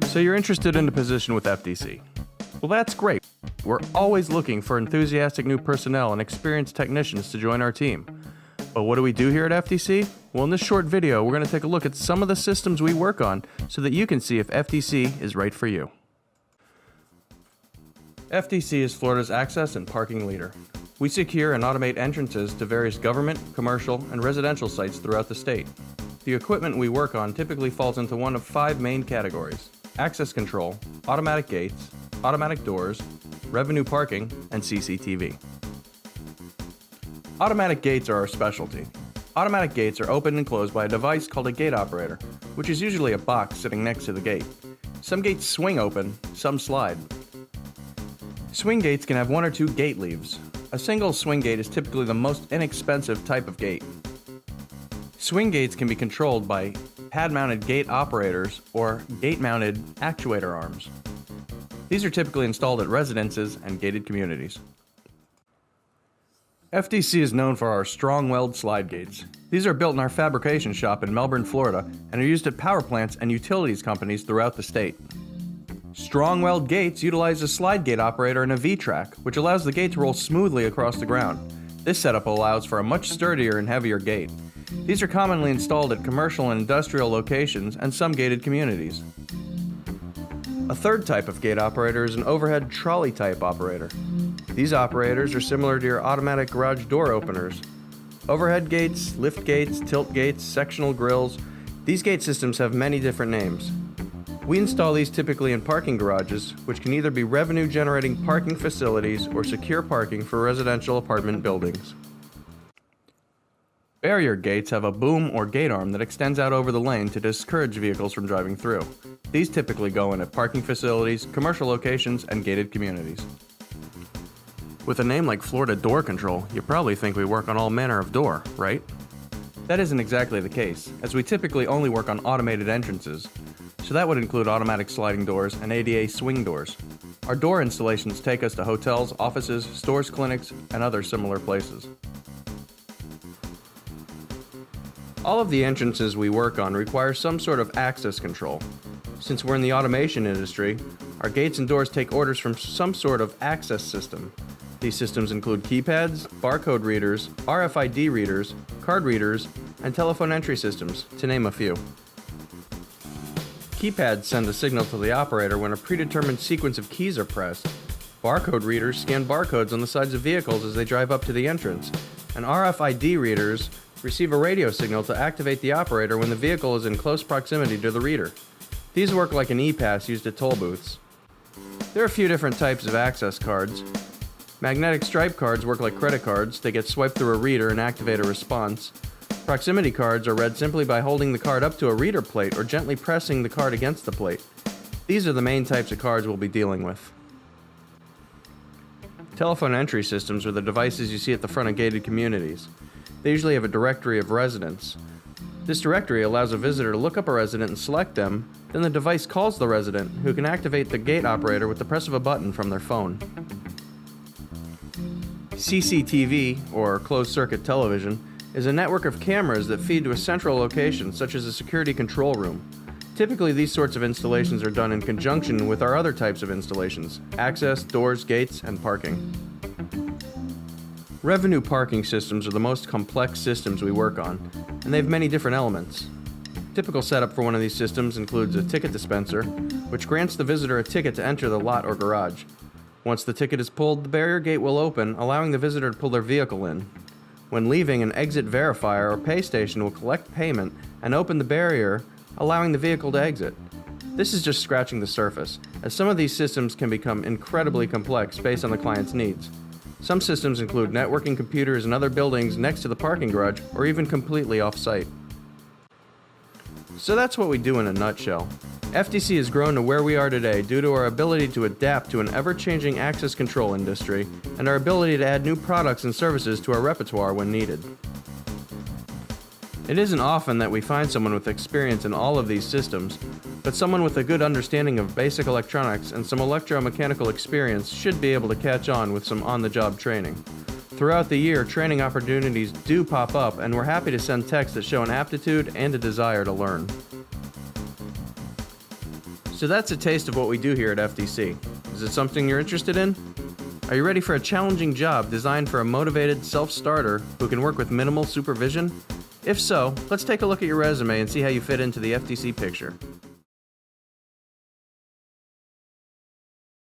So you're interested in a position with FDC? Well, that's great. We're always looking for enthusiastic new personnel and experienced technicians to join our team. But what do we do here at FDC? Well, in this short video, we're going to take a look at some of the systems we work on so that you can see if FDC is right for you. FDC is Florida's access and parking leader. We secure and automate entrances to various government, commercial, and residential sites throughout the state. The equipment we work on typically falls into one of 5 main categories: access control, automatic gates, automatic doors, revenue parking, and CCTV. Automatic gates are our specialty. Automatic gates are opened and closed by a device called a gate operator, which is usually a box sitting next to the gate. Some gates swing open, some slide. Swing gates can have 1 or 2 gate leaves. A single swing gate is typically the most inexpensive type of gate. Swing gates can be controlled by pad-mounted gate operators or gate-mounted actuator arms. These are typically installed at residences and gated communities. FDC is known for our strong weld slide gates. These are built in our fabrication shop in Melbourne, Florida, and are used at power plants and utilities companies throughout the state. Strong weld gates utilize a slide gate operator and a V-track, which allows the gate to roll smoothly across the ground. This setup allows for a much sturdier and heavier gate. These are commonly installed at commercial and industrial locations and some gated communities. A third type of gate operator is an overhead trolley type operator. These operators are similar to your automatic garage door openers. Overhead gates, lift gates, tilt gates, sectional grills. These gate systems have many different names. We install these typically in parking garages, which can either be revenue-generating parking facilities or secure parking for residential apartment buildings. Barrier gates have a boom or gate arm that extends out over the lane to discourage vehicles from driving through. These typically go in at parking facilities, commercial locations, and gated communities. With a name like Florida Door Control, you probably think we work on all manner of door, right? That isn't exactly the case, as we typically only work on automated entrances. So that would include automatic sliding doors and ADA swing doors. Our door installations take us to hotels, offices, stores, clinics, and other similar places. All of the entrances we work on require some sort of access control. Since we're in the automation industry, our gates and doors take orders from some sort of access system. These systems include keypads, barcode readers, RFID readers, card readers, and telephone entry systems, to name a few. Keypads send a signal to the operator when a predetermined sequence of keys are pressed. Barcode readers scan barcodes on the sides of vehicles as they drive up to the entrance, and RFID readers receive a radio signal to activate the operator when the vehicle is in close proximity to the reader. These work like an e-pass used at toll booths. There are a few different types of access cards. Magnetic stripe cards work like credit cards. They get swiped through a reader and activate a response. Proximity cards are read simply by holding the card up to a reader plate or gently pressing the card against the plate. These are the main types of cards we'll be dealing with. Telephone entry systems are the devices you see at the front of gated communities. They usually have a directory of residents. This directory allows a visitor to look up a resident and select them, then the device calls the resident, who can activate the gate operator with the press of a button from their phone. CCTV, or closed-circuit television, is a network of cameras that feed to a central location, such as a security control room. Typically, these sorts of installations are done in conjunction with our other types of installations: access, doors, gates, and parking. Revenue parking systems are the most complex systems we work on, and they have many different elements. Typical setup for one of these systems includes a ticket dispenser, which grants the visitor a ticket to enter the lot or garage. Once the ticket is pulled, the barrier gate will open, allowing the visitor to pull their vehicle in. When leaving, an exit verifier or pay station will collect payment and open the barrier, allowing the vehicle to exit. This is just scratching the surface, as some of these systems can become incredibly complex based on the client's needs. Some systems include networking computers in other buildings next to the parking garage or even completely off-site. So that's what we do in a nutshell. FDC has grown to where we are today due to our ability to adapt to an ever-changing access control industry and our ability to add new products and services to our repertoire when needed. It isn't often that we find someone with experience in all of these systems, but someone with a good understanding of basic electronics and some electromechanical experience should be able to catch on with some on-the-job training. Throughout the year, training opportunities do pop up, and we're happy to send techs that show an aptitude and a desire to learn. So that's a taste of what we do here at FDC. Is it something you're interested in? Are you ready for a challenging job designed for a motivated self-starter who can work with minimal supervision? If so, let's take a look at your resume and see how you fit into the FDC picture.